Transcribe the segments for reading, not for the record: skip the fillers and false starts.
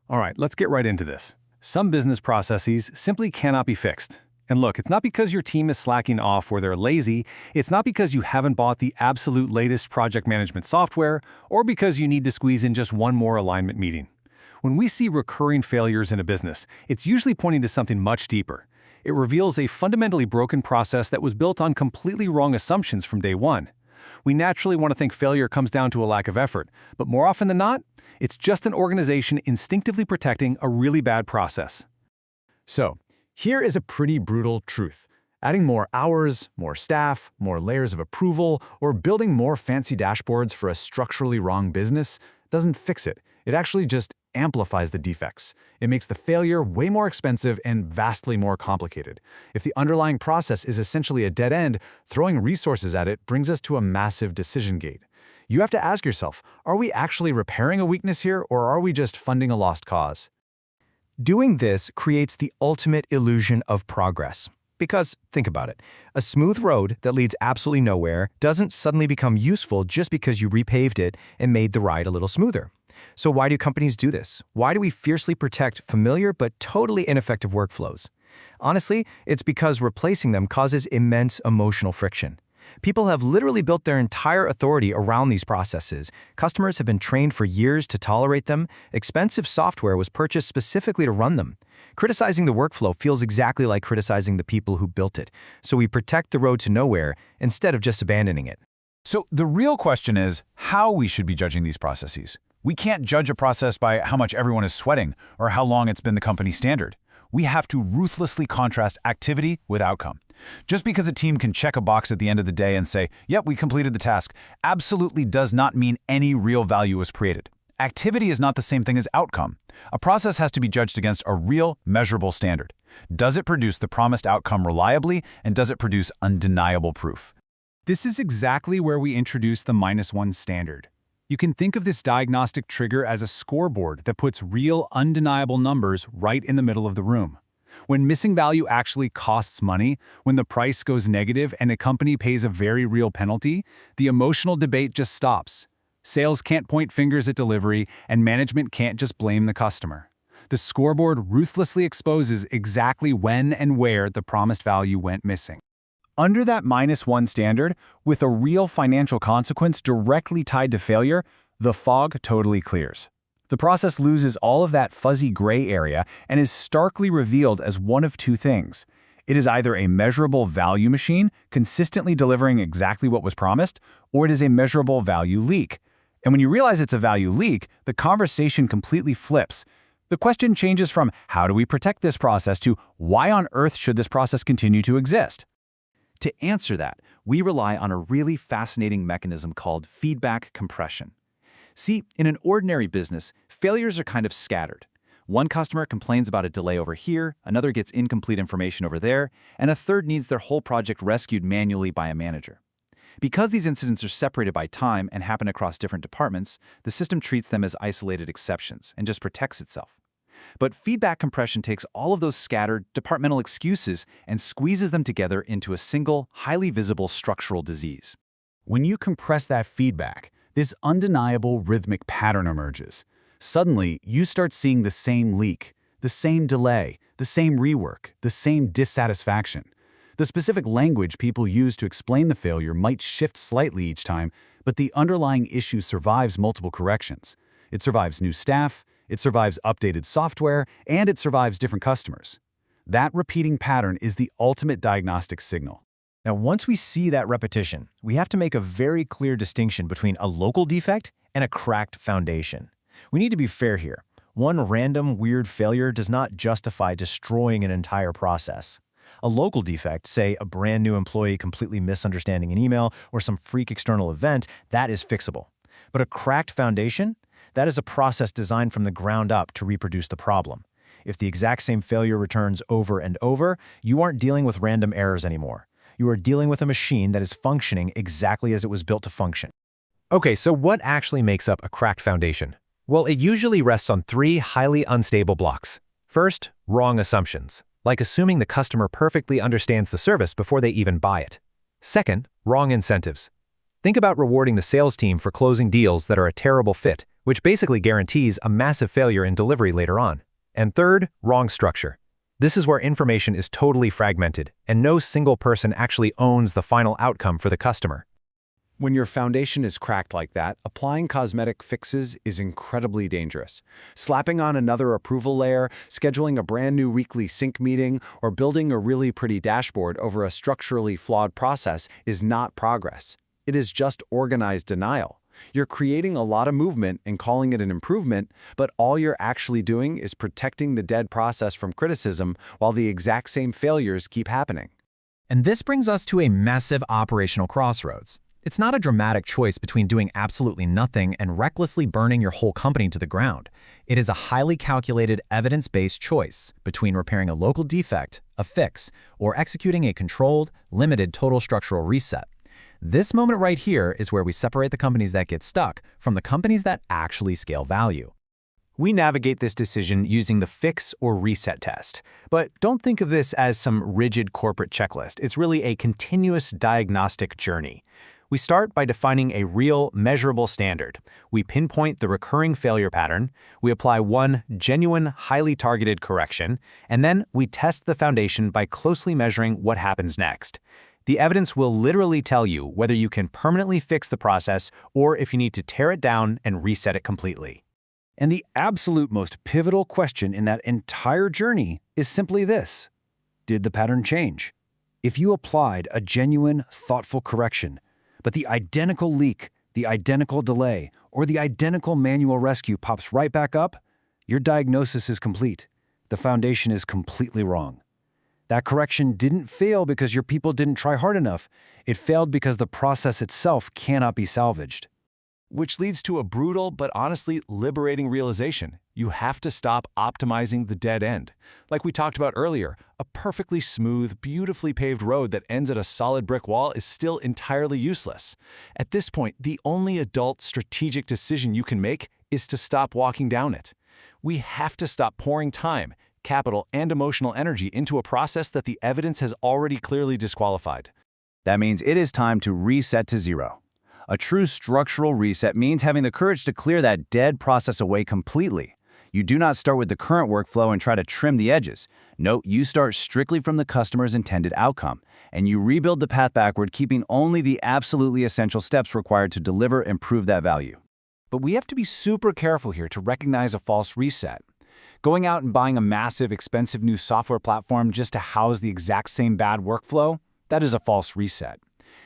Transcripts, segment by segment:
All right, let's get right into this. Some business processes simply cannot be fixed. And look, it's not because your team is slacking off or they're lazy, it's not because you haven't bought the absolute latest project management software, or because you need to squeeze in just one more alignment meeting. When we see recurring failures in a business, it's usually pointing to something much deeper. It reveals a fundamentally broken process that was built on completely wrong assumptions from day one. We naturally want to think failure comes down to a lack of effort, but more often than not, it's just an organization instinctively protecting a really bad process. So, here is a pretty brutal truth. Adding more hours, more staff, more layers of approval, or building more fancy dashboards for a structurally wrong business doesn't fix it. It actually just amplifies the defects. It makes the failure way more expensive and vastly more complicated. If the underlying process is essentially a dead end, throwing resources at it brings us to a massive decision gate. You have to ask yourself, are we actually repairing a weakness here, or are we just funding a lost cause? Doing this creates the ultimate illusion of progress. Because, think about it, a smooth road that leads absolutely nowhere doesn't suddenly become useful just because you repaved it and made the ride a little smoother. So why do companies do this? Why do we fiercely protect familiar but totally ineffective workflows? Honestly, it's because replacing them causes immense emotional friction. People have literally built their entire authority around these processes. Customers have been trained for years to tolerate them. Expensive software was purchased specifically to run them. Criticizing the workflow feels exactly like criticizing the people who built it. So we protect the road to nowhere instead of just abandoning it. So the real question is how we should be judging these processes. We can't judge a process by how much everyone is sweating or how long it's been the company standard. We have to ruthlessly contrast activity with outcome. Just because a team can check a box at the end of the day and say, yep, we completed the task, absolutely does not mean any real value was created. Activity is not the same thing as outcome. A process has to be judged against a real, measurable standard. Does it produce the promised outcome reliably, and does it produce undeniable proof? This is exactly where we introduce the -1 standard. You can think of this diagnostic trigger as a scoreboard that puts real, undeniable numbers right in the middle of the room. When missing value actually costs money, when the price goes negative and a company pays a very real penalty, the emotional debate just stops. Sales can't point fingers at delivery, and management can't just blame the customer. The scoreboard ruthlessly exposes exactly when and where the promised value went missing. Under that -1 standard, with a real financial consequence directly tied to failure, the fog totally clears. The process loses all of that fuzzy gray area and is starkly revealed as one of two things. It is either a measurable value machine, consistently delivering exactly what was promised, or it is a measurable value leak. And when you realize it's a value leak, the conversation completely flips. The question changes from how do we protect this process to why on earth should this process continue to exist? To answer that, we rely on a really fascinating mechanism called feedback compression. See, in an ordinary business, failures are kind of scattered. One customer complains about a delay over here, another gets incomplete information over there, and a third needs their whole project rescued manually by a manager. Because these incidents are separated by time and happen across different departments, the system treats them as isolated exceptions and just protects itself. But feedback compression takes all of those scattered, departmental excuses and squeezes them together into a single, highly visible structural disease. When you compress that feedback, this undeniable rhythmic pattern emerges. Suddenly, you start seeing the same leak, the same delay, the same rework, the same dissatisfaction. The specific language people use to explain the failure might shift slightly each time, but the underlying issue survives multiple corrections. It survives new staff, it survives updated software, and it survives different customers. That repeating pattern is the ultimate diagnostic signal. Now, once we see that repetition, we have to make a very clear distinction between a local defect and a cracked foundation. We need to be fair here. One random, weird failure does not justify destroying an entire process. A local defect, say a brand new employee completely misunderstanding an email or some freak external event, that is fixable. But a cracked foundation? That is a process designed from the ground up to reproduce the problem. If the exact same failure returns over and over, you aren't dealing with random errors anymore. You are dealing with a machine that is functioning exactly as it was built to function. Okay, so what actually makes up a cracked foundation? Well, it usually rests on three highly unstable blocks. First, wrong assumptions, like assuming the customer perfectly understands the service before they even buy it. Second, wrong incentives. Think about rewarding the sales team for closing deals that are a terrible fit, which basically guarantees a massive failure in delivery later on. And third, wrong structure. This is where information is totally fragmented, and no single person actually owns the final outcome for the customer. When your foundation is cracked like that, applying cosmetic fixes is incredibly dangerous. Slapping on another approval layer, scheduling a brand new weekly sync meeting, or building a really pretty dashboard over a structurally flawed process is not progress. It is just organized denial. You're creating a lot of movement and calling it an improvement, but all you're actually doing is protecting the dead process from criticism while the exact same failures keep happening. And this brings us to a massive operational crossroads. It's not a dramatic choice between doing absolutely nothing and recklessly burning your whole company to the ground. It is a highly calculated, evidence-based choice between repairing a local defect, a fix, or executing a controlled, limited total structural reset. This moment right here is where we separate the companies that get stuck from the companies that actually scale value. We navigate this decision using the fix or reset test. But don't think of this as some rigid corporate checklist. It's really a continuous diagnostic journey. We start by defining a real, measurable standard. We pinpoint the recurring failure pattern, we apply one genuine, highly targeted correction, and then we test the foundation by closely measuring what happens next. The evidence will literally tell you whether you can permanently fix the process or if you need to tear it down and reset it completely. And the absolute most pivotal question in that entire journey is simply this: did the pattern change? If you applied a genuine, thoughtful correction, but the identical leak, the identical delay, or the identical manual rescue pops right back up, your diagnosis is complete. The foundation is completely wrong. That correction didn't fail because your people didn't try hard enough. It failed because the process itself cannot be salvaged. Which leads to a brutal but honestly liberating realization. You have to stop optimizing the dead end. Like we talked about earlier, a perfectly smooth, beautifully paved road that ends at a solid brick wall is still entirely useless. At this point, the only adult strategic decision you can make is to stop walking down it. We have to stop pouring time, capital, and emotional energy into a process that the evidence has already clearly disqualified. That means it is time to reset to zero. A true structural reset means having the courage to clear that dead process away completely. You do not start with the current workflow and try to trim the edges. No, you start strictly from the customer's intended outcome, and you rebuild the path backward, keeping only the absolutely essential steps required to deliver and prove that value. But we have to be super careful here to recognize a false reset. Going out and buying a massive, expensive new software platform just to house the exact same bad workflow, that is a false reset.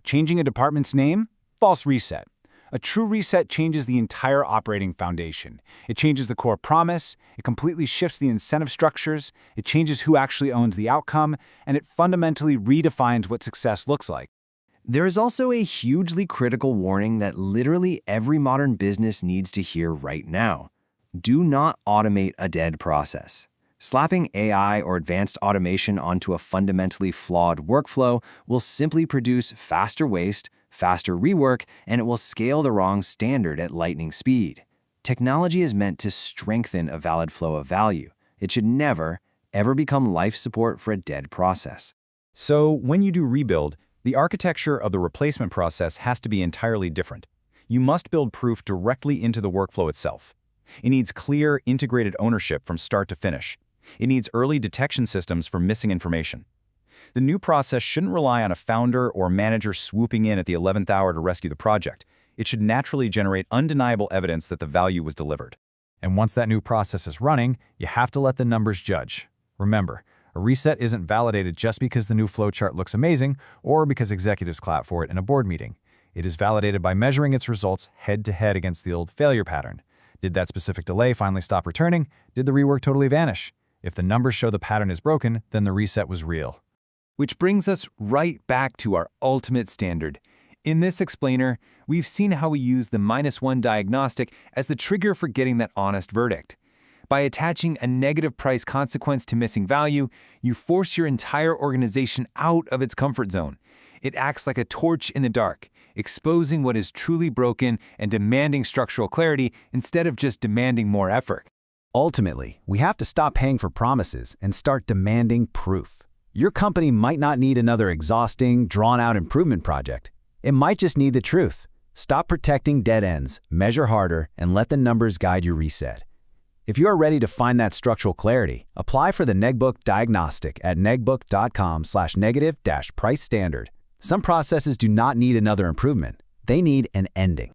Changing a department's name? False reset. A true reset changes the entire operating foundation. It changes the core promise, it completely shifts the incentive structures, it changes who actually owns the outcome, and it fundamentally redefines what success looks like. There is also a hugely critical warning that literally every modern business needs to hear right now. Do not automate a dead process. Slapping AI or advanced automation onto a fundamentally flawed workflow will simply produce faster waste, faster rework, and it will scale the wrong standard at lightning speed. Technology is meant to strengthen a valid flow of value. It should never, ever become life support for a dead process. So when you do rebuild, the architecture of the replacement process has to be entirely different. You must build proof directly into the workflow itself. It needs clear, integrated ownership from start to finish. It needs early detection systems for missing information. The new process shouldn't rely on a founder or manager swooping in at the 11th hour to rescue the project. It should naturally generate undeniable evidence that the value was delivered. And once that new process is running, you have to let the numbers judge. Remember, a reset isn't validated just because the new flowchart looks amazing or because executives clap for it in a board meeting. It is validated by measuring its results head-to-head against the old failure pattern. Did that specific delay finally stop returning? Did the rework totally vanish? If the numbers show the pattern is broken, then the reset was real. Which brings us right back to our ultimate standard. In this explainer, we've seen how we use the -1 diagnostic as the trigger for getting that honest verdict. By attaching a negative price consequence to missing value, you force your entire organization out of its comfort zone. It acts like a torch in the dark, exposing what is truly broken and demanding structural clarity instead of just demanding more effort. Ultimately, we have to stop paying for promises and start demanding proof. Your company might not need another exhausting, drawn-out improvement project. It might just need the truth. Stop protecting dead ends, measure harder, and let the numbers guide your reset. If you are ready to find that structural clarity, apply for the Negbook Diagnostic at negbook.com/negative-price standard. Some processes do not need another improvement. They need an ending.